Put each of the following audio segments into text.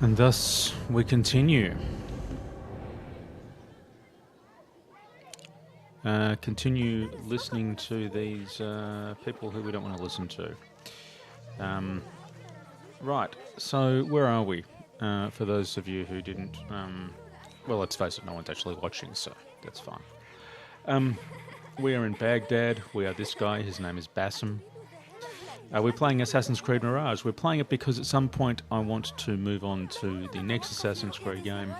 And thus we continue. Continue listening to these people who we don't want to listen to. Right, so where are we? For those of you who didn't, well, let's face it, no one's actually watching, so that's fine. We are in Baghdad. We are this guy. His name is Bassem. We're playing Assassin's Creed Mirage. We're playing it because at some point I want to move on to the next Assassin's Creed game,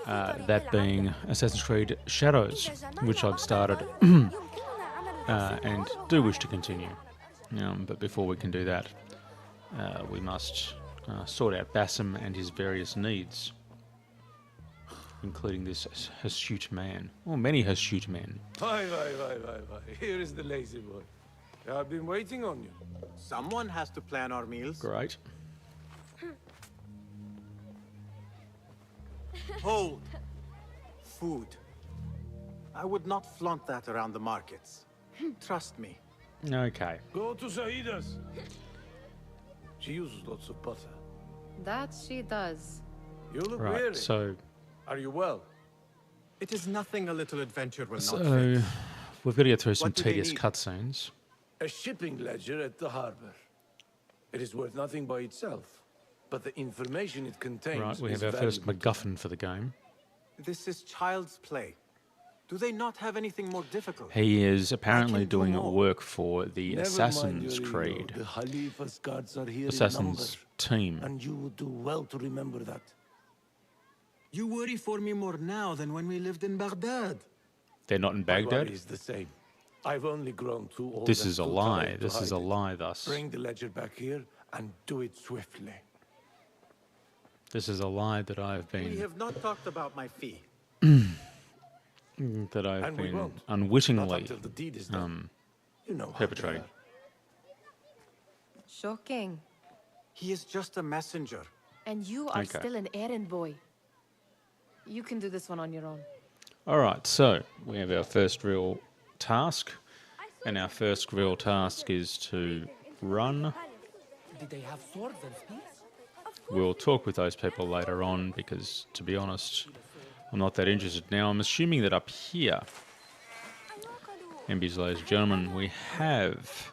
that being Assassin's Creed Shadows, which I've started and do wish to continue. But before we can do that, we must sort out Bassem and his various needs, including this hirsute man, or many hirsute men. Hi. Here is the lazy boy. I've been waiting on you. Someone has to plan our meals. Great. Hold. Food. I would not flaunt that around the markets. Trust me. Okay. Go to Saida's. She uses lots of butter. That she does. You look Right, weary. so Are you well? It is nothing a little adventure will not So fix. we've got to get through some What do they tedious need? cutscenes. A shipping ledger at the harbor. It is worth nothing by itself, but the information it contains Right, we is have our first valuable. MacGuffin for the game. This is child's play. Do they not have anything more difficult? He is apparently can do doing more. work for the Never mind Assassin's your ego. Creed. The Khalifa's guards are here Assassin's in number, team. and you would do well to remember that. You worry for me more now than when we lived in Baghdad. They're not in My Baghdad? worry is the same. I've only grown too old. This and is a too lie. tired to This is a hide it. lie, thus. Bring the ledger back here and do it swiftly. This is a lie that I've We been have not talked about my fee. that I've And we been won't. Not unwittingly until the deed is done. You know how perpetrating. they Shocking. He is just a messenger. And you are Okay. still an errand boy. You can do this one on your own. All right, so we have our first real task, and our first real task is to run. Did they have swords and spears? We'll talk with those people later on because, to be honest, I'm not that interested now. I'm assuming that up here, MBs, ladies and gentlemen, we have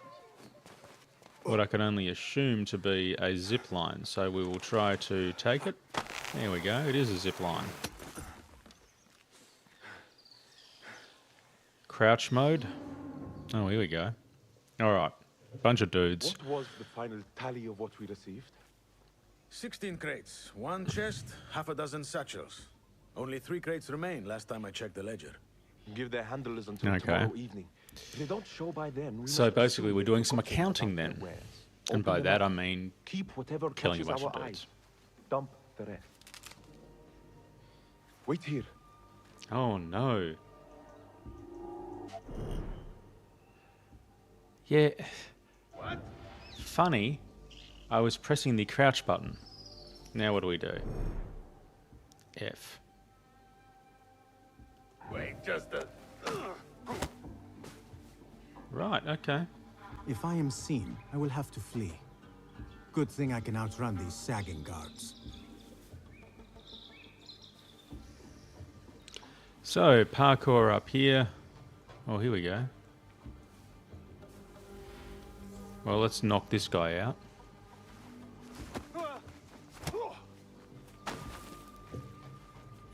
what I can only assume to be a zip line. So we will try to take it. There we go. It is a zip line. Crouch mode. Oh, here we go. All right. Bunch of dudes. What was the final tally of what we received? 16 crates, one chest, half a dozen satchels. Only 3 crates remain last time I checked the ledger. Give their handlers until Okay. tomorrow evening. If they don't show by then, we So must basically assume we're they've doing some forgotten accounting about their then. wares. And Open by them that up. I mean Keep whatever killing a touches bunch of our dudes. eyes. Dump the rest. Wait here. Oh no. Yeah. What? Funny. I was pressing the crouch button. Now what do we do? F. Wait, just a... Right, okay. If I am seen, I will have to flee. Good thing I can outrun these sagging guards. So, parkour up here. Oh, here we go. Well, let's knock this guy out.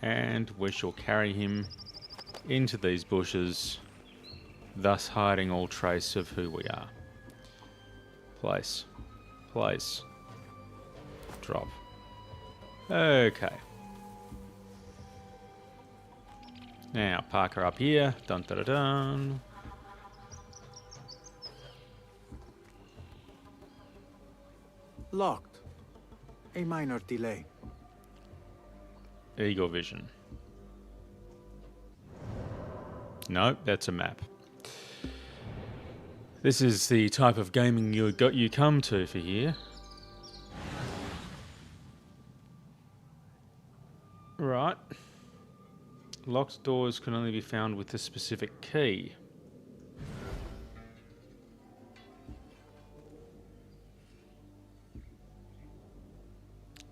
And we shall carry him into these bushes, thus hiding all trace of who we are. Place. Place. Drop. Okay. Now, Parker up here. Dun dun dun dun. Locked. A minor delay. Eagle vision. No, that's a map. This is the type of gaming you come to for here. Right. Locked doors can only be found with a specific key.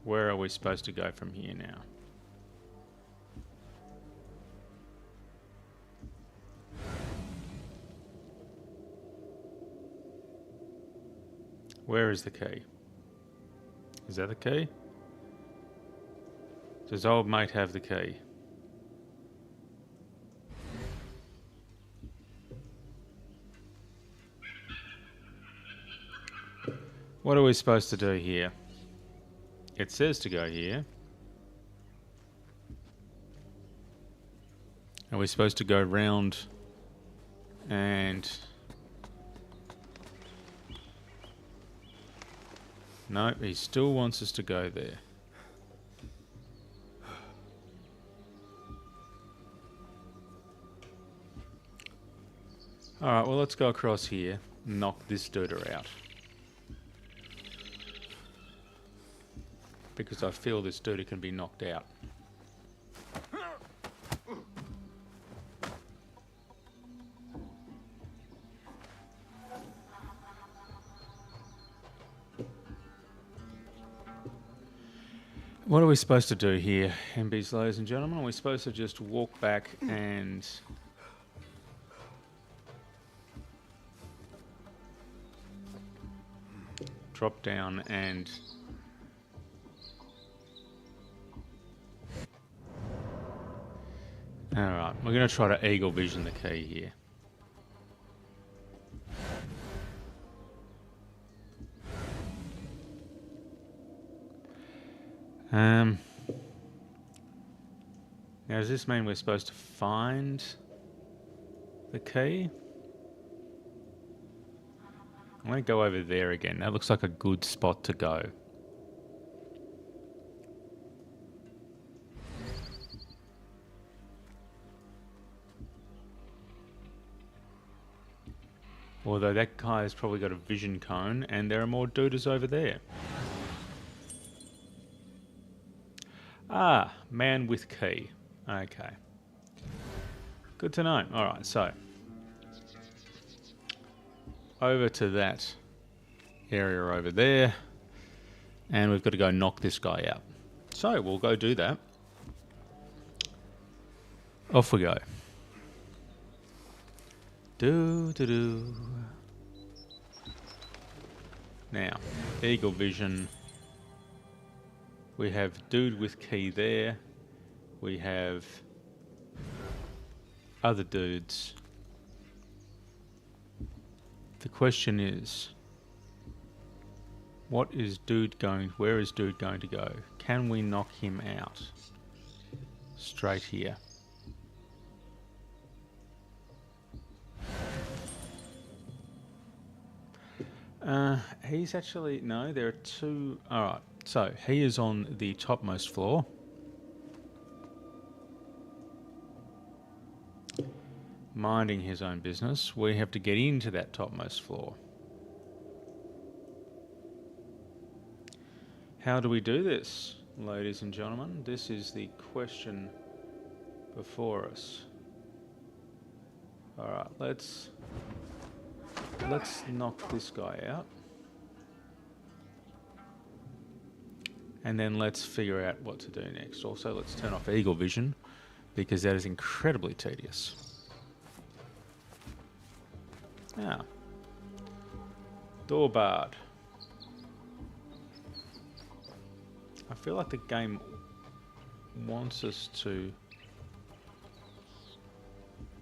Where are we supposed to go from here now? Where is the key? Is that the key? Does old mate have the key? What are we supposed to do here? It says to go here. Are we supposed to go round and... No, he still wants us to go there. Alright, well let's go across here and knock this duder out. Because I feel this duder can be knocked out. What are we supposed to do here, MBs, ladies and gentlemen? Are we supposed to just walk back and... drop down and... Alright, we're going to try to eagle vision the key here. Now does this mean we're supposed to find the key? I'm going to go over there again. That looks like a good spot to go. Although that guy has probably got a vision cone and there are more duders over there. Ah, man with key. Okay. Good to know. Alright, so. Over to that area over there. And we've got to go knock this guy out. So, we'll go do that. Off we go. Do. Now, eagle vision. We have dude with key there. We have other dudes. The question is, where is dude going to go? Can we knock him out? Straight here. He's actually, no, there are two. Alright, so he is on the topmost floor. Minding his own business. We have to get into that topmost floor. How do we do this, ladies and gentlemen? This is the question before us. Alright, let's knock this guy out. And then let's figure out what to do next. Also, let's turn off eagle vision, because that is incredibly tedious. Ah. Door barred. I feel like the game wants us to...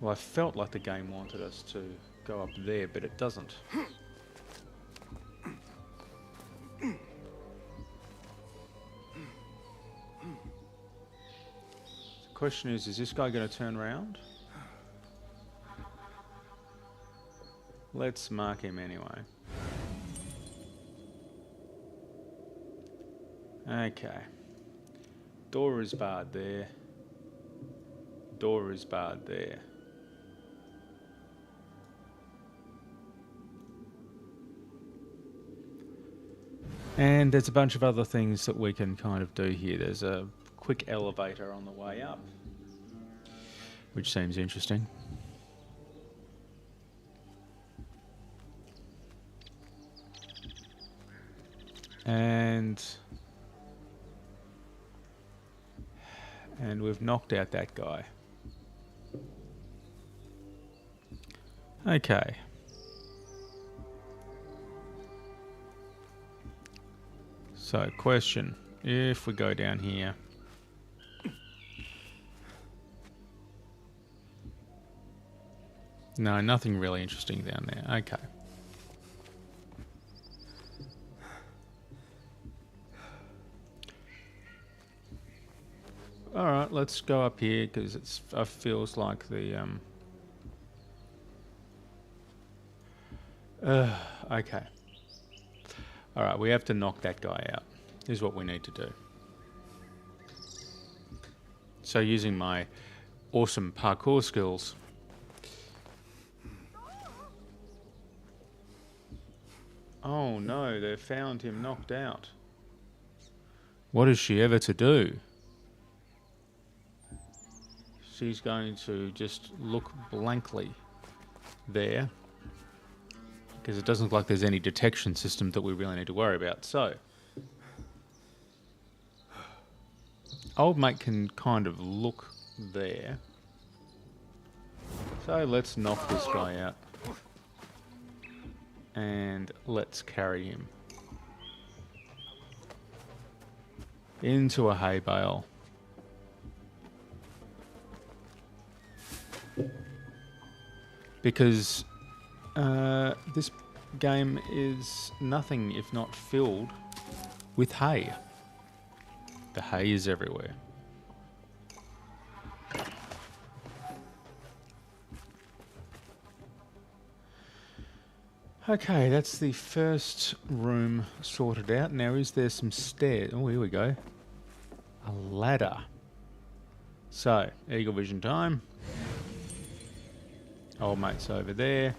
Well, I felt like the game wanted us to go up there, but it doesn't. The question is this guy going to turn around? Let's mark him anyway. Okay. Door is barred there. Door is barred there. And there's a bunch of other things that we can kind of do here. There's a quick elevator on the way up, which seems interesting. And And we've knocked out that guy. Okay. So, question. If we go down here... No, nothing really interesting down there. Okay. Alright, let's go up here, because it feels like the... okay. Alright, we have to knock that guy out, is what we need to do. So using my awesome parkour skills... Oh no, they've found him knocked out. What is she ever to do? She's going to just look blankly there. Because it doesn't look like there's any detection system that we really need to worry about. So, old mate can kind of look there. So let's knock this guy out. And let's carry him into a hay bale. Because this game is nothing if not filled with hay. The hay is everywhere. Okay, that's the first room sorted out. Now, is there some stairs? Oh, here we go. A ladder. So, eagle vision time. Old mate's over there.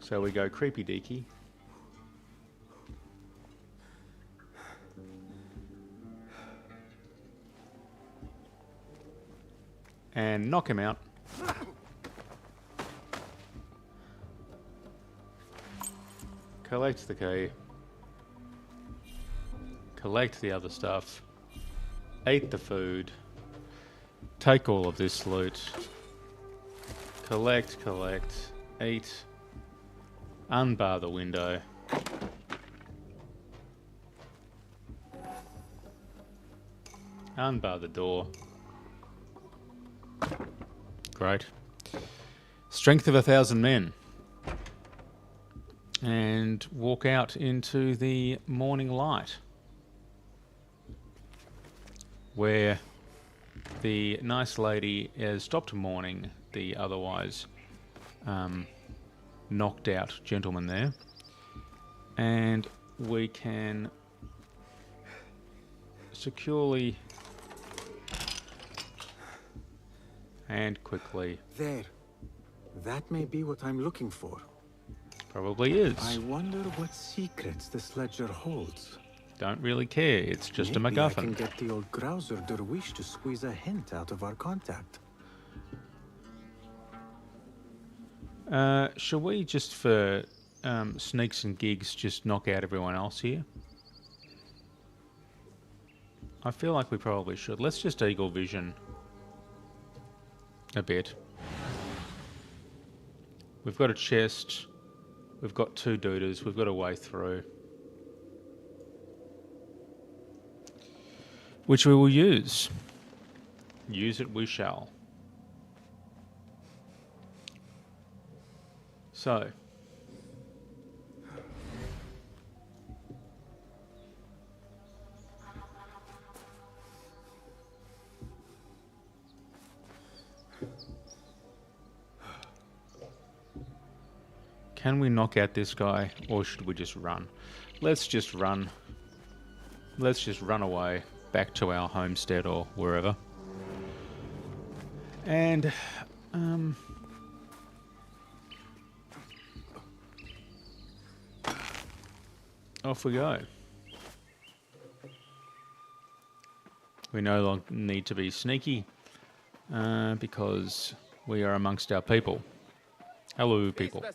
So we go creepy deaky. And knock him out. Collect the key. Collect the other stuff. Eat the food. Take all of this loot. Collect, collect. Eat. Unbar the window. Unbar the door. Great. Strength of 1,000 men. And walk out into the morning light, where the nice lady has stopped mourning the otherwise knocked out gentleman there, and we can securely and quickly... There. That may be what I'm looking for. Probably is. I wonder what secrets this ledger holds. Don't really care, it's just a Maybe I MacGuffin. can get the old grouser Derwish to squeeze a hint out of our contact. Shall we just for sneaks and gigs just knock out everyone else here? I feel like we probably should. Let's just eagle vision a bit. We've got a chest. We've got 2 dooders. We've got a way through, which we will use. Use it we shall. So, can we knock out this guy, or should we just run? Let's just run. Let's just run away back to our homestead or wherever. And, off we go. We no longer need to be sneaky, because we are amongst our people. Hello, people.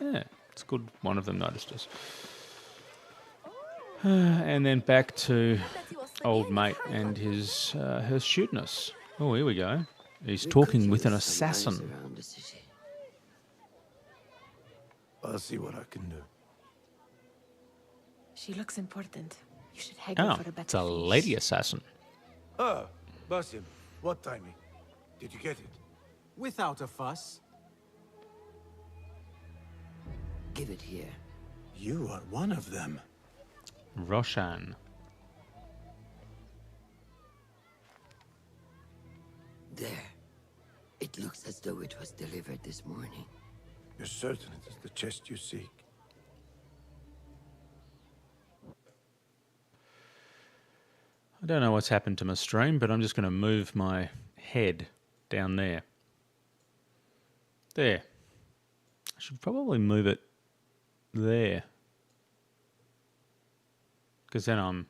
Yeah, it's good one of them noticed us. And then back to old mate and his her shooting us. Oh, here we go. He's talking with an assassin. Around the city. I'll see what I can do. She looks important. You should haggle Oh, for a better it's a fee. lady assassin. Ah, Basim, what timing? Did you get it? Without a fuss. Give it here. You are one of them. Roshan. There. It looks as though it was delivered this morning. You're certain it is the chest you seek? I don't know what's happened to my stream, but I'm just going to move my head down there. There. I should probably move it there. Because then I'm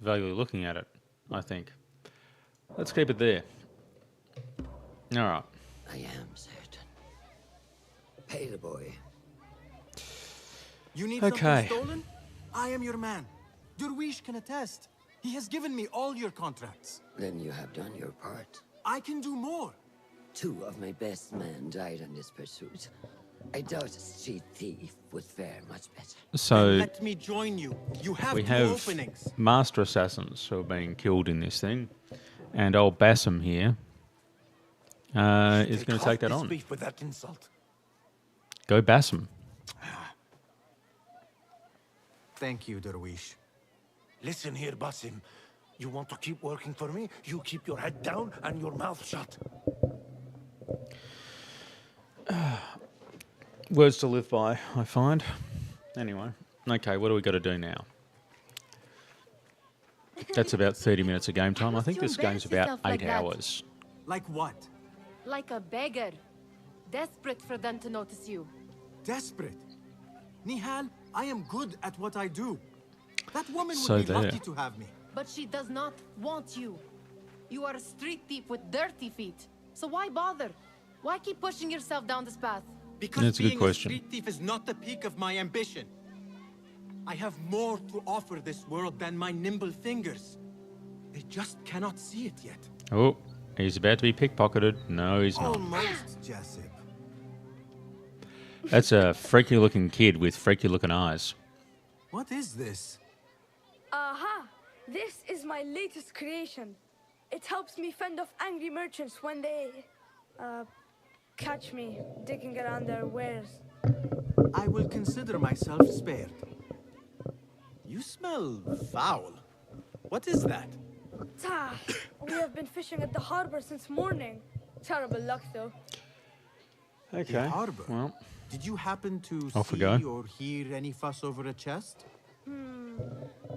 vaguely looking at it, I think. Let's keep it there. All right. I am certain. Pay the boy. You need Okay. something stolen? I am your man. Derwish can attest. He has given me all your contracts. Then you have done your part. I can do more. 2 of my best men died in this pursuit. I doubt a street thief would fare much better. So Let me join you. You have we 2 have openings. master assassins who are being killed in this thing. And old Bassam here is going to take that on. Beef with that insult. Go Bassam. Thank you, Derwish. Listen here, Basim. You want to keep working for me? You keep your head down and your mouth shut. Words to live by, I find. Anyway, okay, what do we got to do now? That's about 30 minutes of game time. I think You this game's embarrass about yourself like 8 that. hours. Like what? Like a beggar. Desperate for them to notice you. Desperate. Nihal, I am good at what I do. That woman So would be there. lucky to have me. But she does not want you. You are a street thief with dirty feet. So why bother? Why keep pushing yourself down this path? Because That's a good being question. street thief is not the peak of my ambition. I have more to offer this world than my nimble fingers. They just cannot see it yet. Oh, he's about to be pickpocketed. No, he's not. Almost, Jessup. That's a freaky looking kid with freaky looking eyes. What is this? Aha! This is my latest creation. It helps me fend off angry merchants when they, catch me digging around their wares. I will consider myself spared. You smell foul. What is that? Tah! We have been fishing at the harbor since morning. Terrible luck, though. Okay. harbor. Well, Did you happen to Off we see go. or hear any fuss over a chest?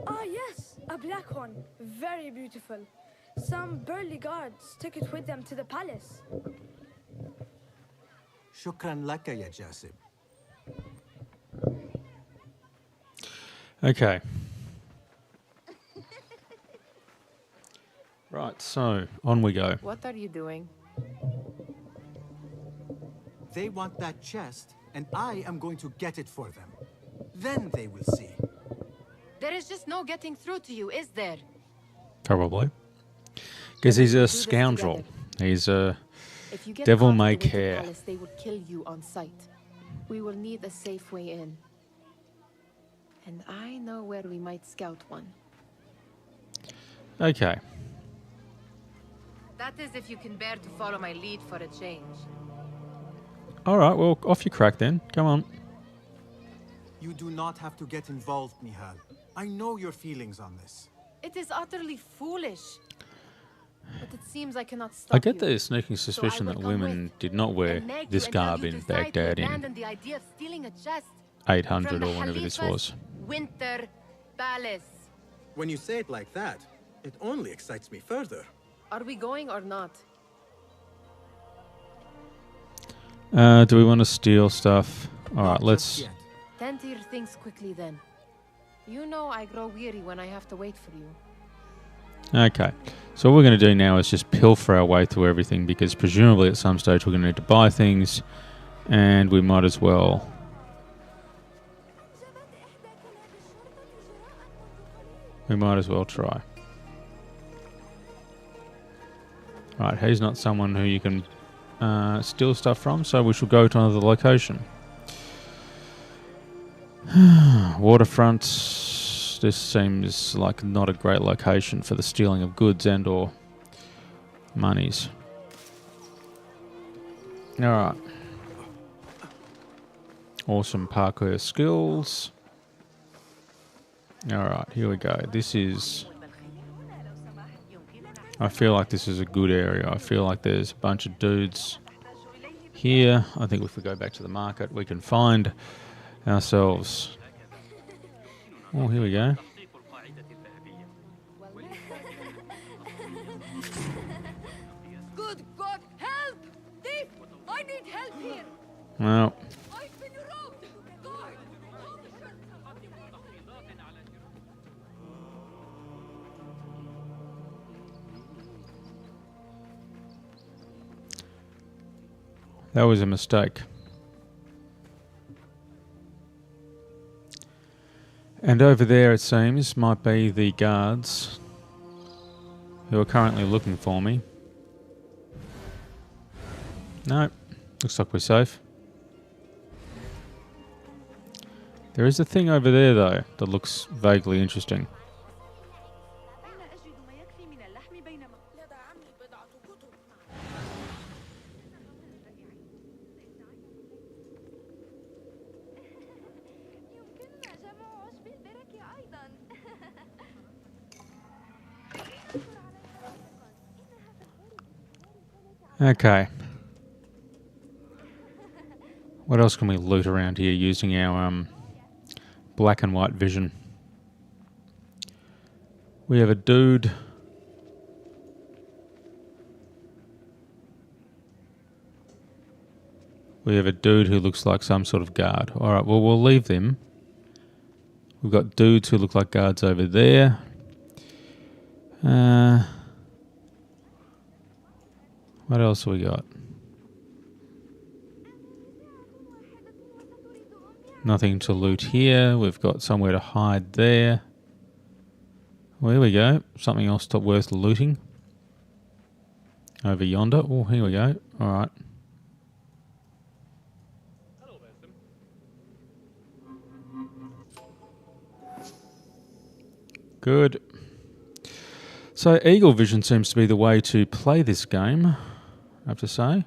Ah, yes, a black one. Very beautiful. Some burly guards took it with them to the palace. Shukran laka ya Jasib. okay. Right, so on we go. What are you doing? They want that chest, and I am going to get it for them. Then they will see. There is just no getting through to you, is there? Probably. Because he's a Do this scoundrel. together. He's a... If you get Devil caught may at the Winter care. Palace, they will kill you on sight. We will need a safe way in. And I know where we might scout one. Okay. That is if you can bear to follow my lead for a change. All right, well, off you crack then. Come on. You do not have to get involved, Nihal. I know your feelings on this. It is utterly foolish. But it seems I cannot stop I get you. the sneaking suspicion will that come women with did not wear and nag you this until garb you in decide to Baghdad in abandon the idea of stealing a chest 800 from or the whenever this Khalifa's was. Winter Palace. When you say it like that, it only excites me further. Are we going or not? Do we want to steal stuff? All right, Not let's... just yet. Tend to your things quickly then. You know I grow weary when I have to wait for you. Okay. So what we're going to do now is just pilfer our way through everything because presumably at some stage we're going to need to buy things and we might as well... We might as well try. Right, he's not someone who you can steal stuff from, so we shall go to another location. Waterfront. This seems like not a great location for the stealing of goods and or monies. Alright. Awesome parkour skills. Alright, here we go. This is... I feel like this is a good area. I feel like there's a bunch of dudes here. I think if we go back to the market, we can find ourselves... Oh, here we go. Good God, help! Thief! I need help here! Well... I've been robbed! Guard! That was a mistake. And over there, it seems, might be the guards who are currently looking for me. No, looks like we're safe. There is a thing over there, though, that looks vaguely interesting. Okay. What else can we loot around here using our black and white vision? We have a dude. We have a dude who looks like some sort of guard. Alright, well, we'll leave them. We've got dudes who look like guards over there. What else have we got? Nothing to loot here. We've got somewhere to hide there. Well, here we go. Something else worth looting. Over yonder. Oh, here we go. Alright. Good. So eagle vision seems to be the way to play this game, I have to say.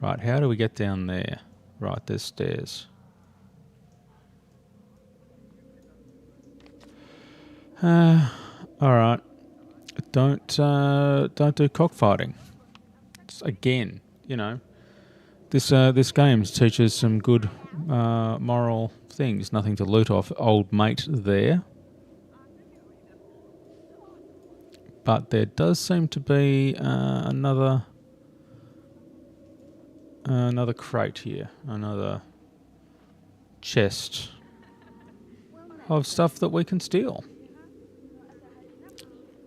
Right, how do we get down there? Right, there's stairs. Alright. Don't do cockfighting. Again, you know. This game teaches some good moral things. Nothing to loot off old mate there. But there does seem to be another crate here, another chest of stuff that we can steal.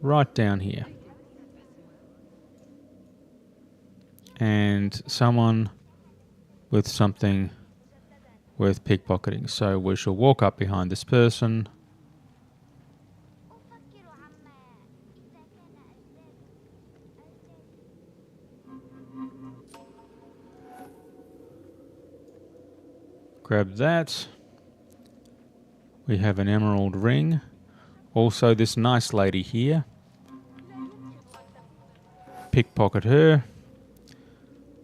Right down here. And someone with something worth pickpocketing. So we shall walk up behind this person. Grab that. We have an emerald ring. Also this nice lady here. Pickpocket her.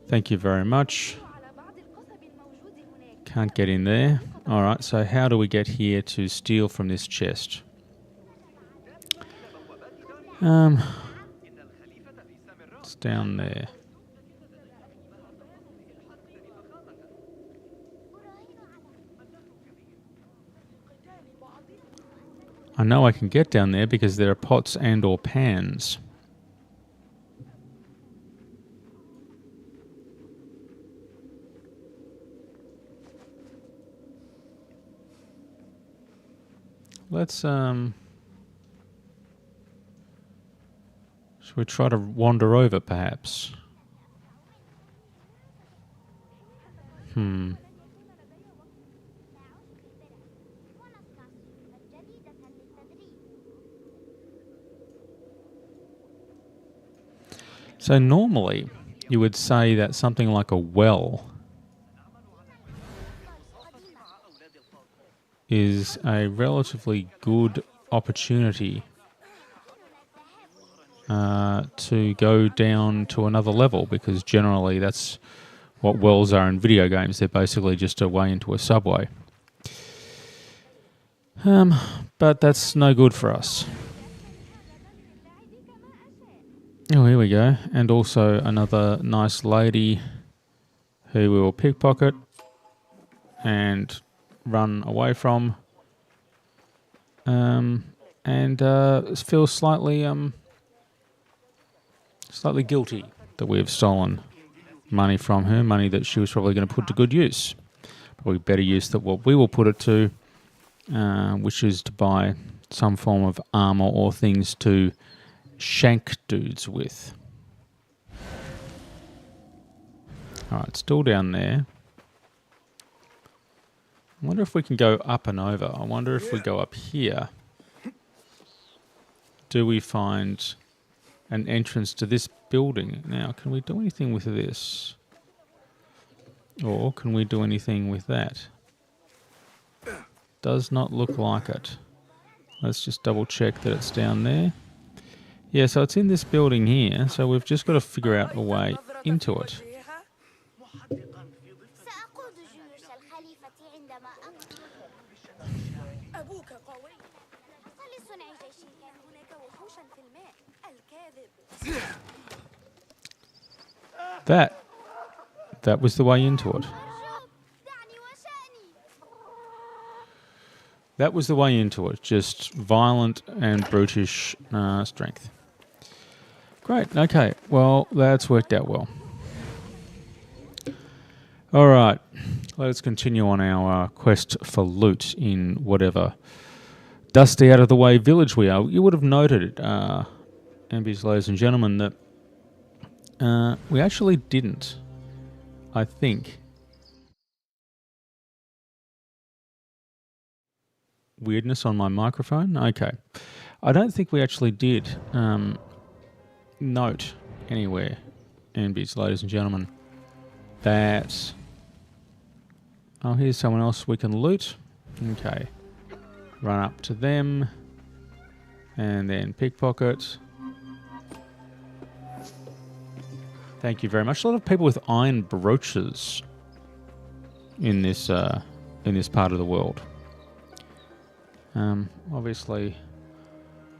Thank you very much. Can't get in there. Alright, so how do we get here to steal from this chest? It's down there. I know I can get down there because there are pots and or pans. Let's, should we try to wander over, perhaps? So normally you would say that something like a well is a relatively good opportunity to go down to another level, because generally that's what wells are in video games. They're basically just a way into a subway. But that's no good for us. Oh, here we go. And also another nice lady who we will pickpocket and run away from. And feel slightly guilty that we have stolen money from her, money that she was probably going to put to good use. Probably better use than what we will put it to, which is to buy some form of armor or things to shank dudes with. Alright, still down there. I wonder if we can go up and over. I wonder if we go up here. Do we find an entrance to this building? Now, can we do anything with this? Or can we do anything with that? Does not look like it. Let's just double check that it's down there. Yeah, so it's in this building here, so we've just got to figure out a way into it. That was the way into it. That was the way into it. Just violent and brutish strength. Great. Okay. Well, that's worked out well. All right. Let's continue on our quest for loot in whatever dusty out of the way village we are. You would have noted, MBs, ladies and gentlemen, that we actually didn't, I think. Weirdness on my microphone? Okay. I don't think we actually did note anywhere, MBs, ladies and gentlemen, that... Oh, here's someone else we can loot. Okay. Run up to them. And then pickpocket. Thank you very much. A lot of people with iron brooches in this part of the world. Obviously,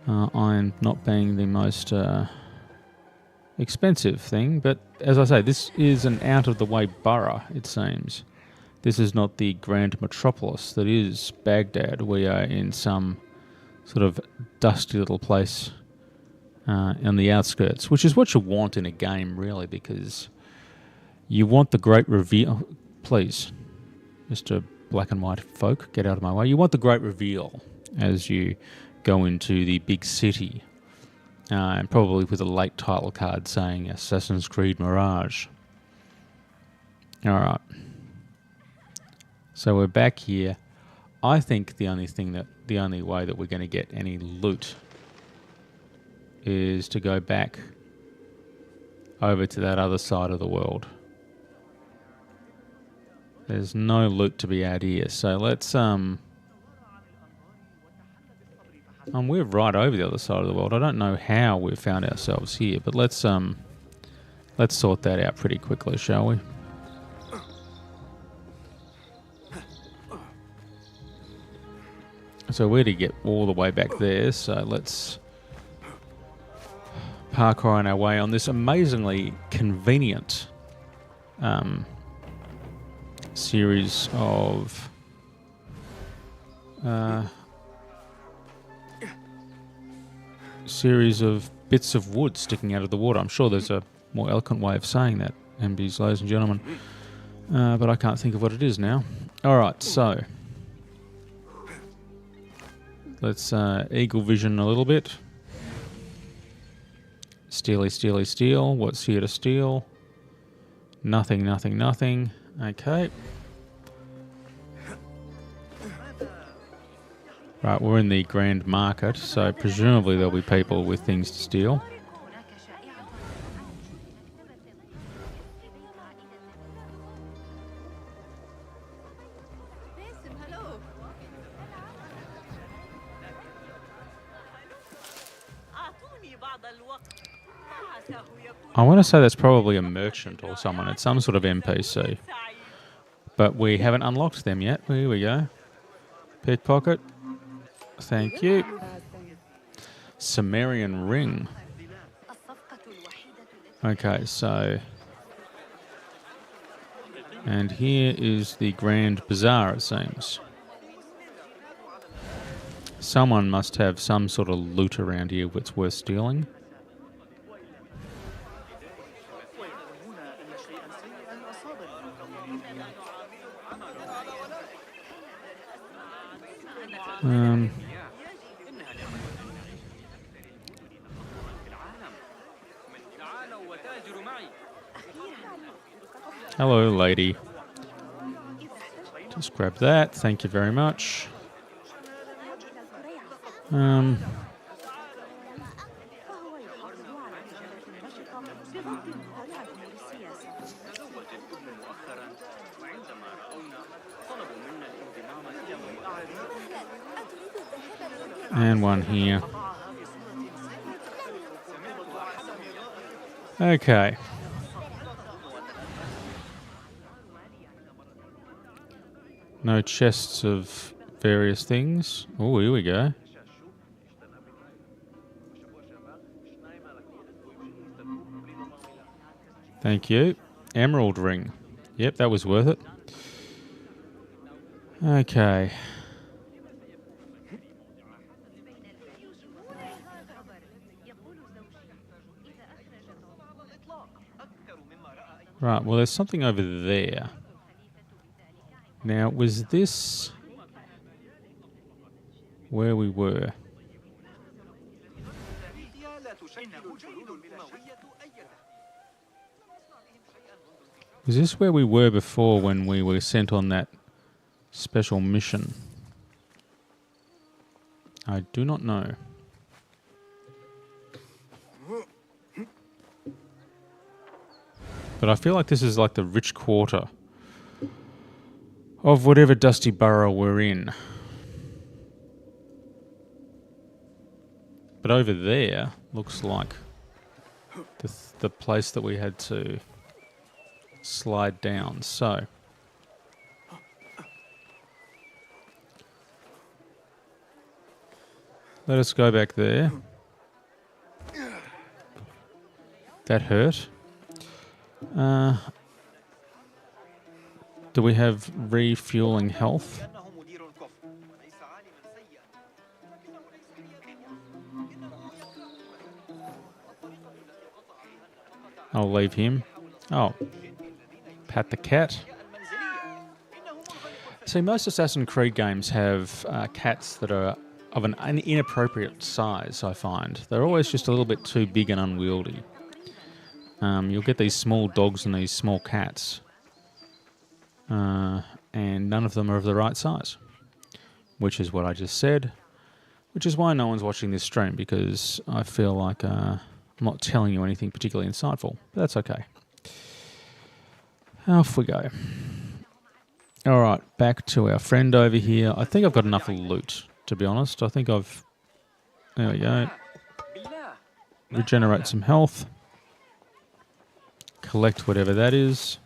iron not being the most expensive thing, but as I say, this is an out-of-the-way borough, it seems. This is not the grand metropolis that is Baghdad. We are in some sort of dusty little place on the outskirts, which is what you want in a game, really, because you want the great reveal. Please, Mr. Black and White folk, get out of my way. You want the great reveal as you go into the big city, and probably with a late title card saying Assassin's Creed Mirage. All right. So we're back here. I think the only way that we're going to get any loot is to go back over to that other side of the world. There's no loot to be had here, so let's we're right over the other side of the world. I don't know how we've found ourselves here, but let's sort that out pretty quickly, shall we? So we're to get all the way back there, so let's parkour on our way on this amazingly convenient series of bits of wood sticking out of the water. I'm sure there's a more eloquent way of saying that, MBs, ladies and gentlemen, but I can't think of what it is now. Alright, so let's eagle vision a little bit. Steely, steely, steal. What's here to steal? Nothing, nothing, nothing. Okay. Right, we're in the grand market, so presumably there'll be people with things to steal. I want to say that's probably a merchant or someone. It's some sort of NPC. But we haven't unlocked them yet. Here we go. Pickpocket. Thank you. Sumerian ring. Okay, so... And here is the Grand Bazaar, it seems. Someone must have some sort of loot around here that's worth stealing. Hello, lady. Just grab that. Thank you very much. And one here. Okay. No chests of various things. Oh, here we go. Thank you. Emerald ring. Yep, that was worth it. Okay. Right, well, there's something over there. Now, was this where we were? Was this where we were before when we were sent on that special mission? I do not know. But I feel like this is like the rich quarter of whatever dusty borough we're in. But over there looks like the place that we had to slide down. So let us go back there. That hurt. Do we have refueling health? I'll leave him. Oh. Pat the cat. See, most Assassin's Creed games have cats that are of an inappropriate size, I find. They're always just a little bit too big and unwieldy. You'll get these small dogs and these small cats. And none of them are of the right size. Which is what I just said. Which is why no one's watching this stream, because I feel like I'm not telling you anything particularly insightful. But that's okay. Off we go. Alright, back to our friend over here. I think I've got enough loot, to be honest. I think I've... There we go. Regenerate some health. Collect whatever that is.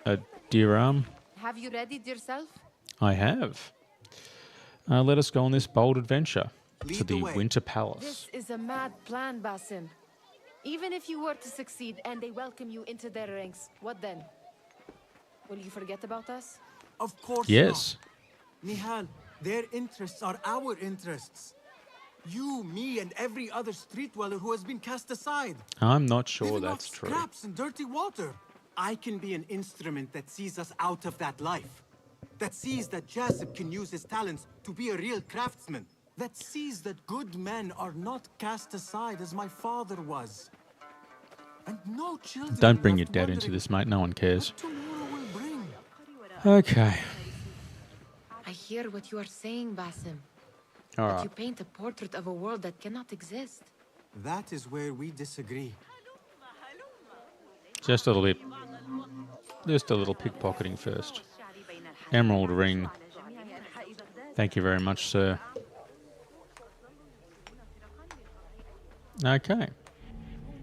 A dirham. Have you readied yourself? I have. Let us go on this bold adventure to the Winter Palace. This is a mad plan, Basim. Even if you were to succeed and they welcome you into their ranks, what then? Will you forget about us? Of course Yes. not. Nihal, their interests are our interests. You, me, and every other street dweller who has been cast aside. I'm not sure Living that's off true. scraps and dirty water. I can be an instrument that sees us out of that life. That sees that Jasip can use his talents to be a real craftsman. That sees that good men are not cast aside as my father was. And no children. Don't bring your left dad into wondering this, mate. No one cares. what tomorrow will bring. Okay. I hear what you are saying, Basim. All But right. you paint a portrait of a world that cannot exist. That is where we disagree. Just a little bit. Just a little pickpocketing first. Emerald ring. Thank you very much, sir. Okay.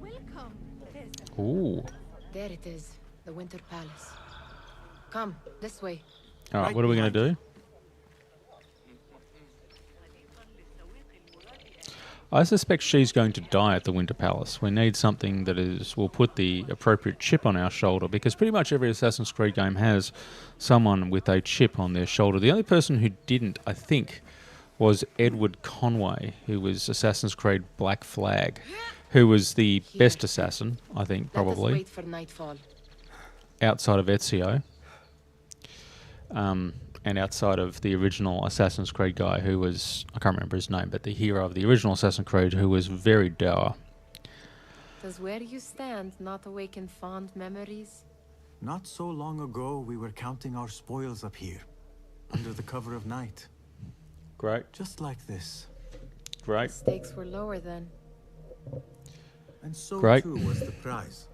Welcome. Ooh. There it is, the Winter Palace. Come, this way. All right, Right what are we going to behind do? I suspect she's going to die at the Winter Palace. We need something that will put the appropriate chip on our shoulder, because pretty much every Assassin's Creed game has someone with a chip on their shoulder. The only person who didn't, I think, was Edward Conway, who was Assassin's Creed Black Flag, who was the best assassin, I think, Let us probably, wait for nightfall. outside of Ezio. And outside of the original Assassin's Creed guy who was, I can't remember his name, but the hero of the original Assassin's Creed who was very dour. Does where you stand not awaken fond memories? Not so long ago, we were counting our spoils up here, under the cover of night. Great, Just like this. great. Stakes were lower then. And so Great. too was the prize.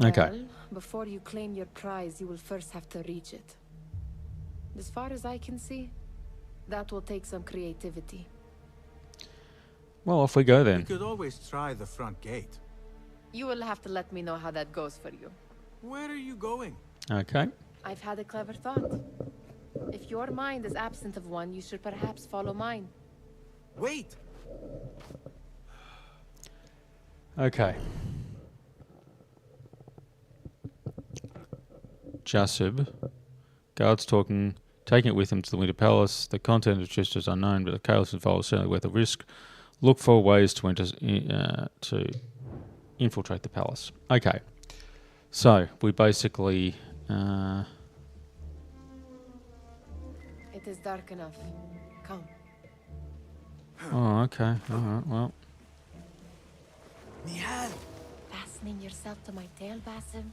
Okay. Well, before you claim your prize, you will first have to reach it. As far as I can see, that will take some creativity. Well, off we go We then. could always try the front gate. You will have to let me know how that goes for you. Where are you going? Okay. I've had a clever thought. If your mind is absent of one, you should perhaps follow mine. Wait! Okay. Jasib. Guards talking, taking it with him to the Winter Palace. The content of the chest is unknown, but the chaos involved is certainly worth the risk. Look for ways to infiltrate the palace. Okay. So, we basically... It is dark enough. Come. oh, okay. Alright, well. Nihal! Fastening yourself to my tail, Basim.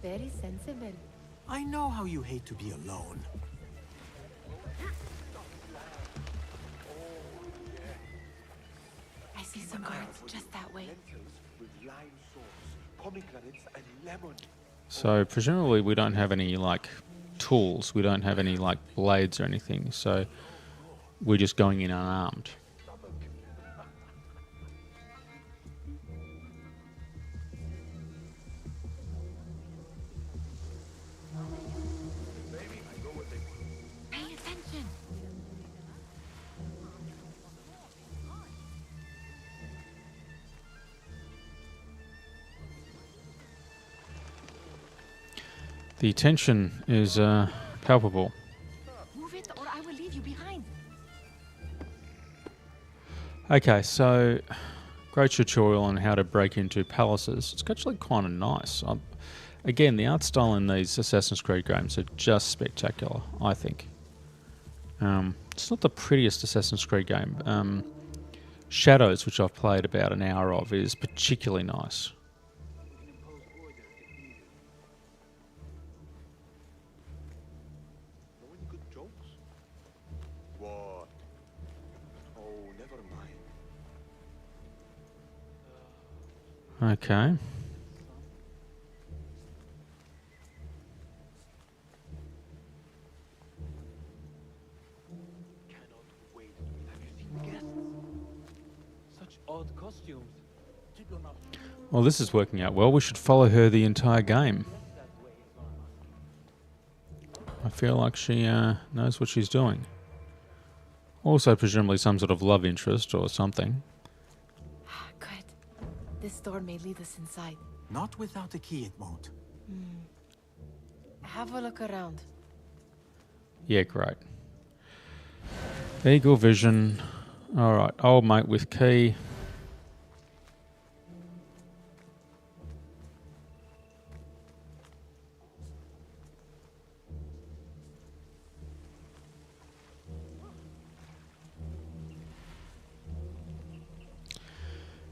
Very sensible. I know how you hate to be alone. I see some guards just that way. With lime sauce, pomegranates, and lemon. So, presumably we don't have any, like, tools. We don't have any, like, blades or anything. So, we're just going in unarmed. Pay attention. The tension is palpable. Move it or I will leave you behind. Okay, so great tutorial on how to break into palaces. It's actually kind of nice. Again, the art style in these Assassin's Creed games are just spectacular, I think. It's not the prettiest Assassin's Creed game. Shadows, which I've played about an hour of, is particularly nice. No any good jokes? What? Oh, never mind. Okay. Cannot wait. Have you seen the guests? Such odd costumes. Keep your mouth. Well, this is working out well. We should follow her the entire game. I feel like she knows what she's doing. Also, presumably some sort of love interest or something. Good. This door may lead us inside. Not without a key, it won't. Have a look around. Yeah, great. Eagle vision. Alright, old mate with key.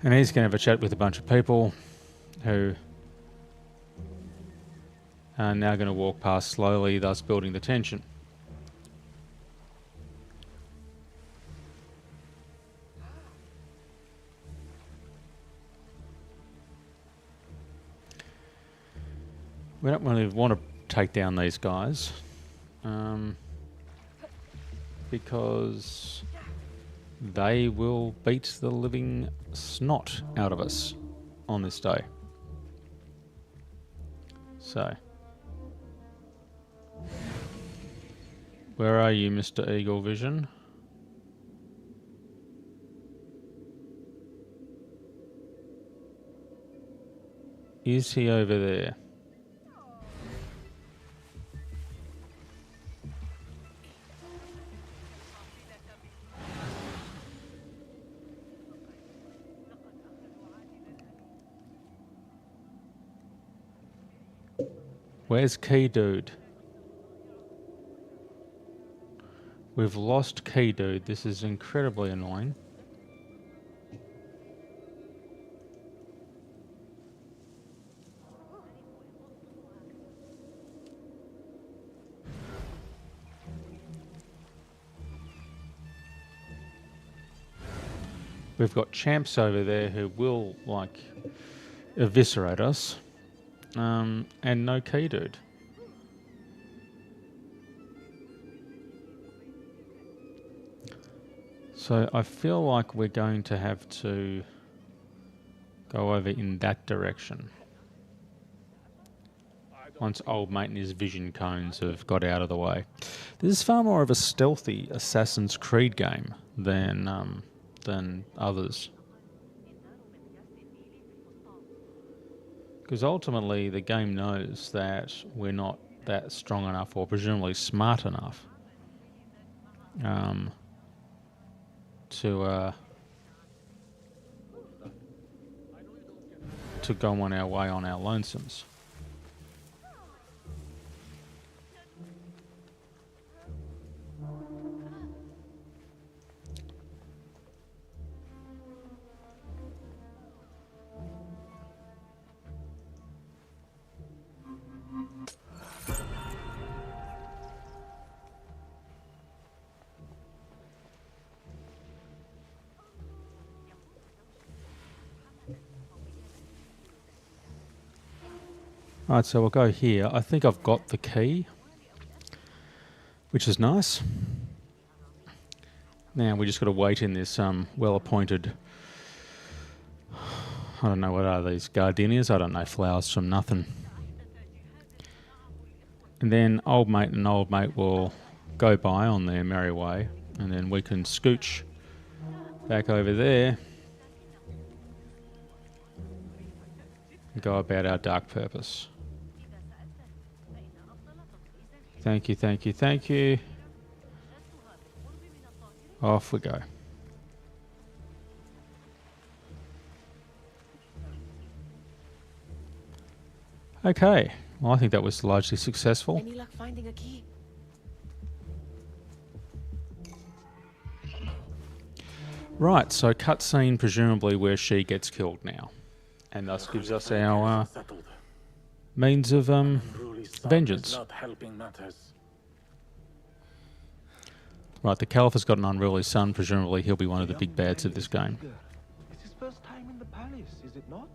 And he's going to have a chat with a bunch of people who are now going to walk past slowly, thus building the tension. We don't really want to take down these guys because they will beat the living snot out of us on this day. So, where are you, Mr. Eagle Vision? Is he over there? Where's Key Dude? We've lost Key Dude. This is incredibly annoying. We've got champs over there who will, like, eviscerate us. And no Key Dude. So I feel like we're going to have to go over in that direction. Once old mate and his vision cones have got out of the way. This is far more of a stealthy Assassin's Creed game than others. Because ultimately the game knows that we're not that strong enough or presumably smart enough to go on our way on our lonesomes. Alright, so we'll go here. I think I've got the key, which is nice. Now we just got to wait in this well-appointed, I don't know what are these, gardenias? I don't know, flowers from nothing. And then old mate and old mate will go by on their merry way, and then we can scooch back over there and go about our dark purpose. Thank you, thank you, thank you. Off we go. Okay, well I think that was largely successful. Any luck finding a key? Right, so cutscene presumably where she gets killed now. And thus gives us our means of vengeance. Right, the Caliph has got an unruly son. Presumably he'll be one of the big bads of this game. It's his first time in the palace, is it not?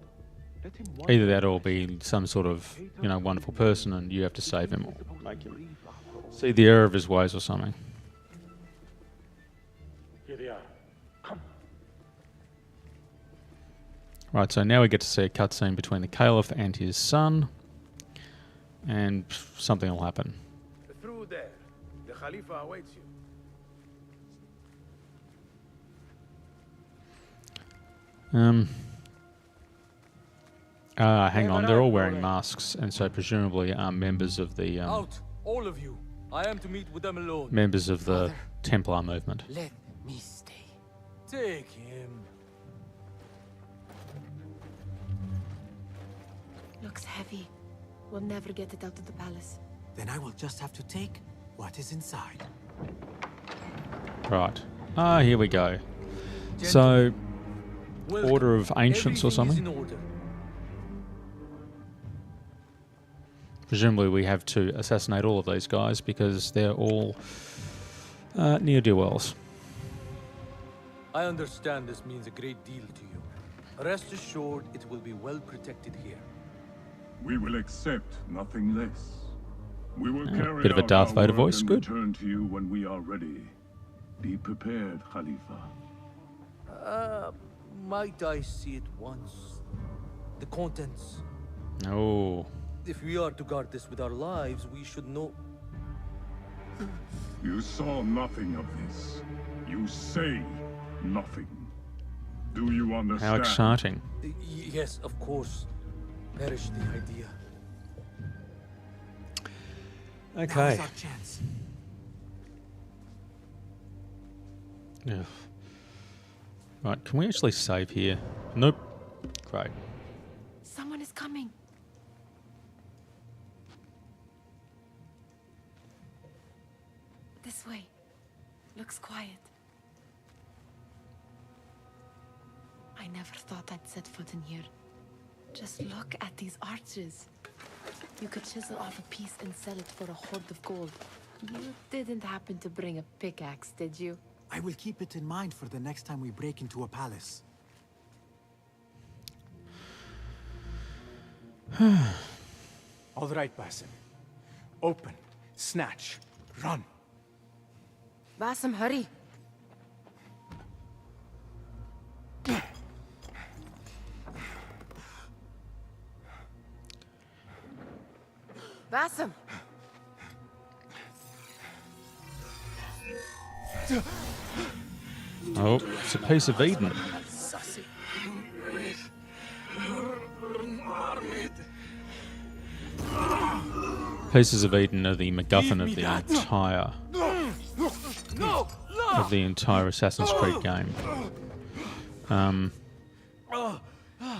Let him Either that or be some sort of, you know, wonderful person and you have to save him or make him see the error of his ways or something. Here they are. Come. Right, so now we get to see a cutscene between the Caliph and his son. And something will happen. Through there. The Khalifa awaits you. Hang on, they're all wearing masks, and so presumably are members of the Out, all of you. I am to meet with them alone. members of the Templar movement. Let me stay. Take him. Looks heavy. We'll never get it out of the palace. Then I will just have to take what is inside. Right. Ah, here we go. So, Order of Ancients or something? Presumably we have to assassinate all of these guys because they're all ne'er-do-wells. I understand this means a great deal to you. Rest assured it will be well protected here. We will accept nothing less. We will carry bit of a out Darth our Vader word voice, and good. return to you when we are ready. Be prepared, Khalifa. Might I see it once? The contents. Oh. If we are to guard this with our lives, we should know. You saw nothing of this. You say nothing. Do you understand? How exciting. Yes, of course. Perish the idea. Okay. Now's our chance. Yeah. Right, can we actually save here? Nope. Great. Someone is coming. This way. Looks quiet. I never thought I'd set foot in here. Just look at these arches. You could chisel off a piece and sell it for a hoard of gold. You didn't happen to bring a pickaxe, did you? I will keep it in mind for the next time we break into a palace. All right, Basim. Open, snatch, run. Basim, hurry. Basim! Oh, it's a piece of Eden. Pieces of Eden are the MacGuffin of the entire Assassin's Creed game.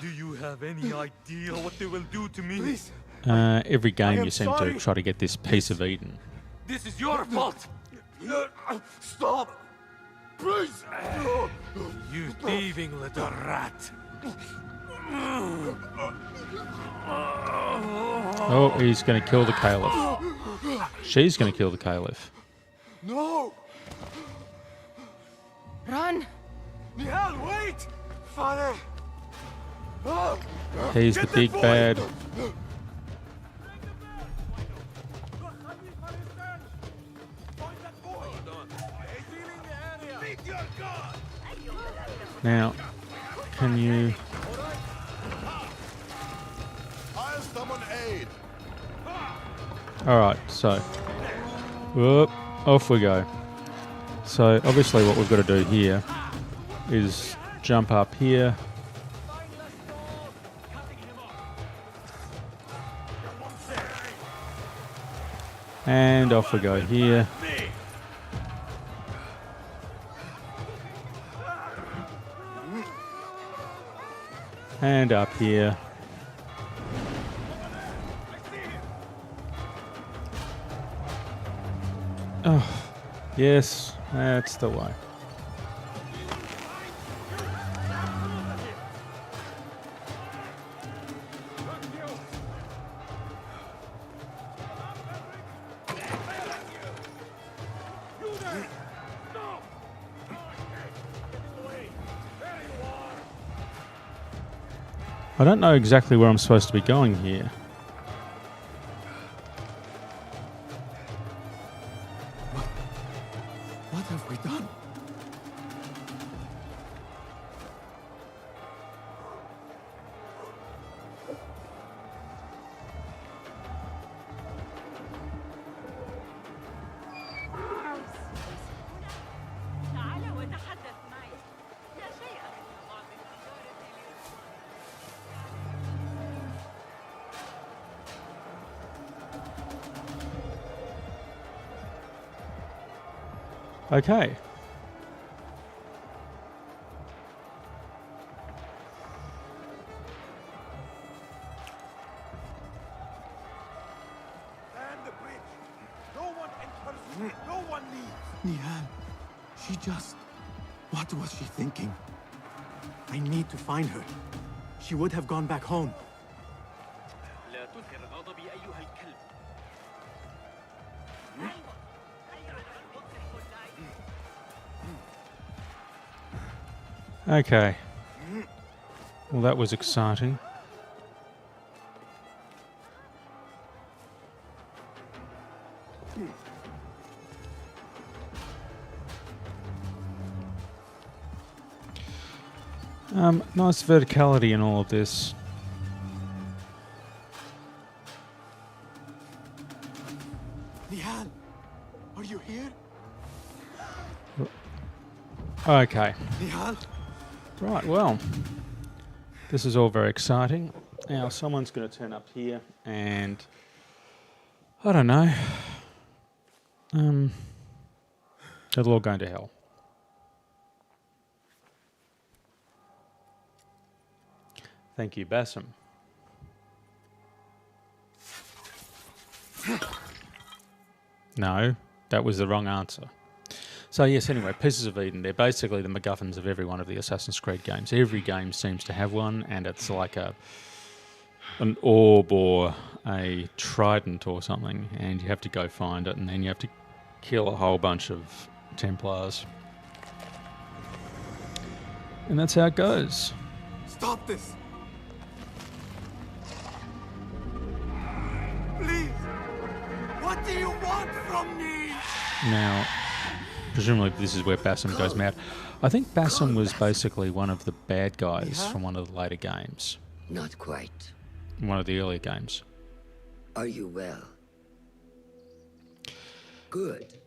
Do you have any idea what they will do to me? Please. Every game you seem to try to get this piece of Eden. This is your fault! Stop! Please! You thieving little rat! Oh, he's going to kill the Caliph. She's going to kill the Caliph. No! Run! Nihal, wait! Father! He's the big bad. Now, can you... Alright, so... Whoop, off we go. So, obviously what we've got to do here is jump up here. And off we go here. And up here. Oh, yes, that's the way. I don't know exactly where I'm supposed to be going here. What have we done? Okay. Nihal, she just... What was she thinking? I need to find her. She would have gone back home. Okay. Well, that was exciting. Nice verticality in all of this. Nihal, are you here? Okay. Nihal? Right, well, this is all very exciting. Now, someone's going to turn up here and, I don't know, it'll all go to hell. Thank you, Bassam. No, that was the wrong answer. So yes, anyway, Pieces of Eden, they're basically the MacGuffins of every one of the Assassin's Creed games. Every game seems to have one, and it's like an orb or a trident or something, and you have to go find it, and then you have to kill a whole bunch of Templars. And that's how it goes. Stop this! Please! What do you want from me? Now, presumably this is where Bassam goes mad. I think Bassam was basically one of the bad guys from one of the later games. Not quite. One of the earlier games. Are you well? Good.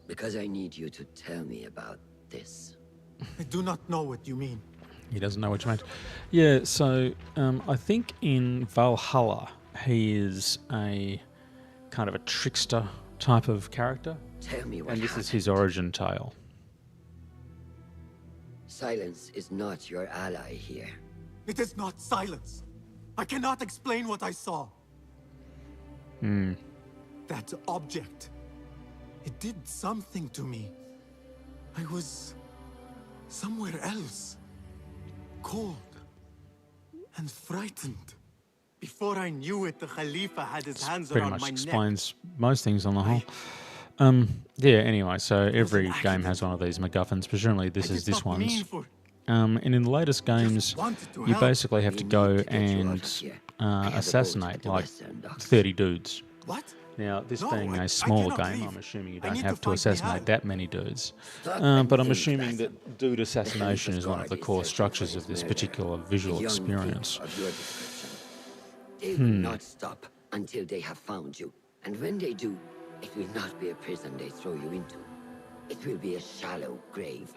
Because I need you to tell me about this. I do not know what you mean. He doesn't know what you meant. Yeah, so I think in Valhalla he is a kind of a trickster type of character. Tell me what And this happened. is his origin tale. Silence is not your ally here. It is not silence. I cannot explain what I saw. That object. It did something to me. I was somewhere else. Cold and frightened. Before I knew it, the Khalifa had his hands Pretty around much my neck. explains most things on the whole. Yeah, anyway, so every game has one of these MacGuffins. Presumably this is this one's. And in the latest games, you basically have to go and assassinate like 30 dudes. What? Now, this No, being I a smaller cannot game, leave. I'm assuming you I don't need have to to find assassinate Nihal. that many dudes. Stop But I'm anything, assuming Bassam. that dude assassination is one of the core structures of this particular visual Young experience. people of your description. They will not stop until they have found you. And when they do, it will not be a prison they throw you into. It will be a shallow grave.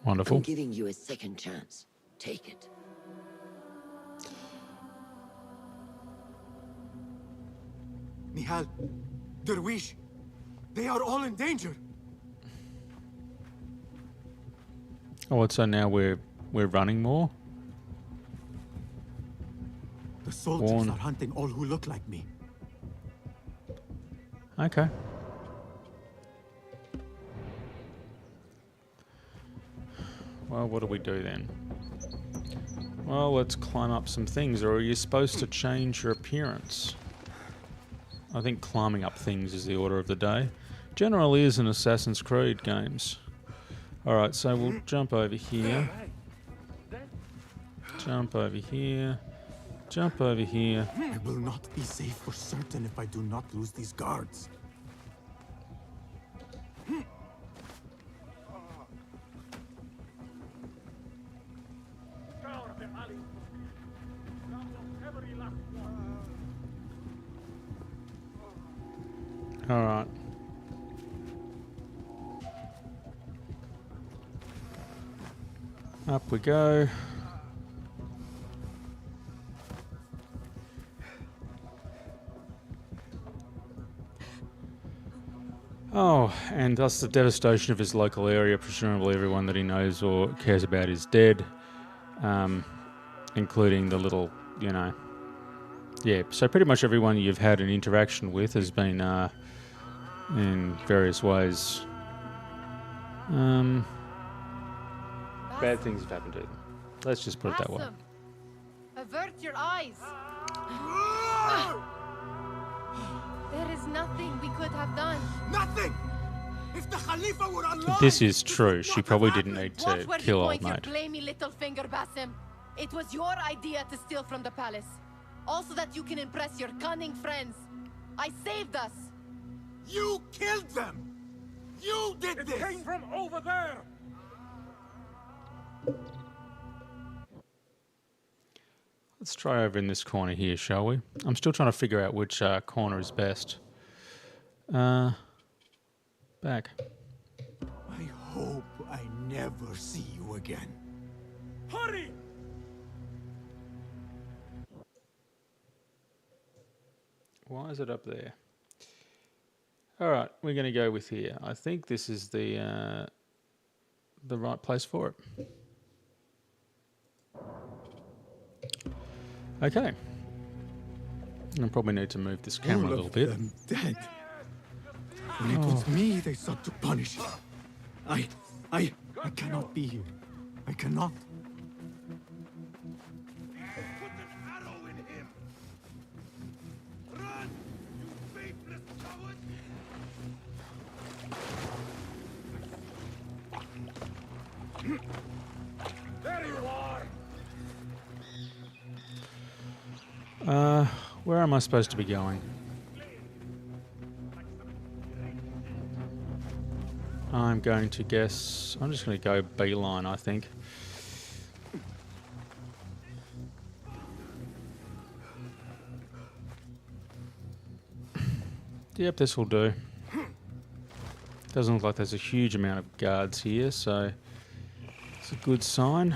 Wonderful. I'm giving you a second chance. Take it. Nihal, Derwish, they are all in danger. Oh, so now we're running more? The soldiers Warn. are hunting all who look like me. Okay. Well, what do we do then? Well, let's climb up some things, or are you supposed to change your appearance? I think climbing up things is the order of the day. Generally is in Assassin's Creed games. Alright, so we'll jump over here. Jump over here. Jump over here. I will not be safe for certain if I do not lose these guards. Alright. Up we go. Oh, and thus the devastation of his local area. Presumably everyone that he knows or cares about is dead. Including the little, you know... Yeah, so pretty much everyone you've had an interaction with has been, in various ways... bad things have happened to them. Let's just put it that way. Bassam, avert your eyes. There is nothing we could have done. Nothing! If the Khalifa were alive, This is true. would She not probably have didn't happened. need Watch to where kill you old point your mate. blamey little finger, Bassam. It was your idea to steal from the palace. Also that you can impress your cunning friends. I saved us. You killed them! You did this! Came from over there. Let's try over in this corner here, shall we? I'm still trying to figure out which corner is best. Back. I hope I never see you again. Hurry! Why is it up there? All right, we're going to go with here. I think this is the right place for it. Okay. I probably need to move this camera a little bit. Them dead. When it was me they sought to punish. I cannot be here. I cannot. Put an arrow in him! Run, you faithless coward! There you are! Where am I supposed to be going? I'm going to guess... I'm just going to go beeline, I think. Yep, this will do. Doesn't look like there's a huge amount of guards here, so it's a good sign.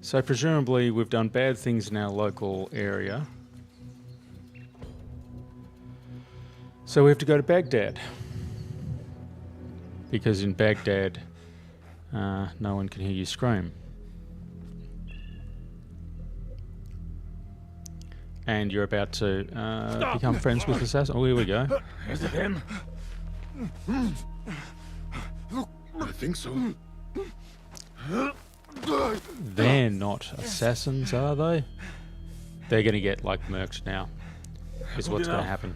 So presumably we've done bad things in our local area. So we have to go to Baghdad. Because in Baghdad, no one can hear you scream. And you're about to become friends with Assassin. Oh, here we go. Is it him? I think so. They're not assassins, are they? They're going to get, like, murked now. Is what's going to happen.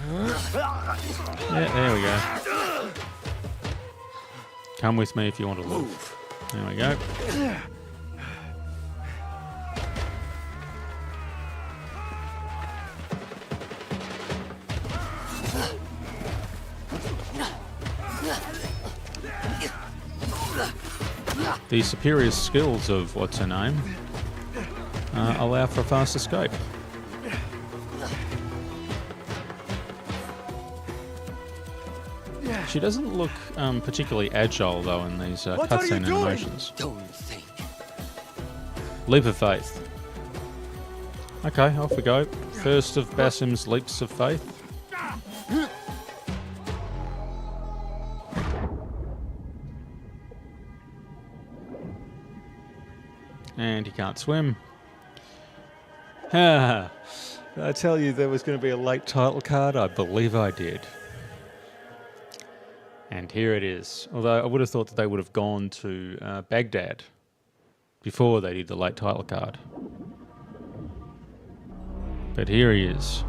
Yeah, there we go. Come with me if you want to live. There we go. The superior skills of what's her name allow for a fast escape. She doesn't look particularly agile though in these cutscene animations. Don't think. Leap of faith. Okay, off we go. First of Basim's leaps of faith. And he can't swim. Did I tell you there was going to be a late title card? I believe I did. And here it is. Although I would have thought that they would have gone to Baghdad before they did the late title card. But here he is.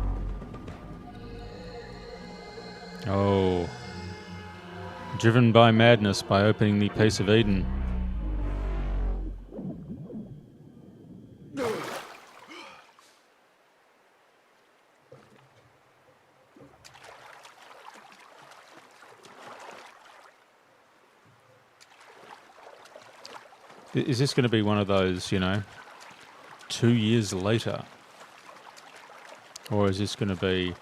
Oh. Driven by madness by opening the Piece of Eden. Is this going to be one of those, 2 years later? Or is this going to be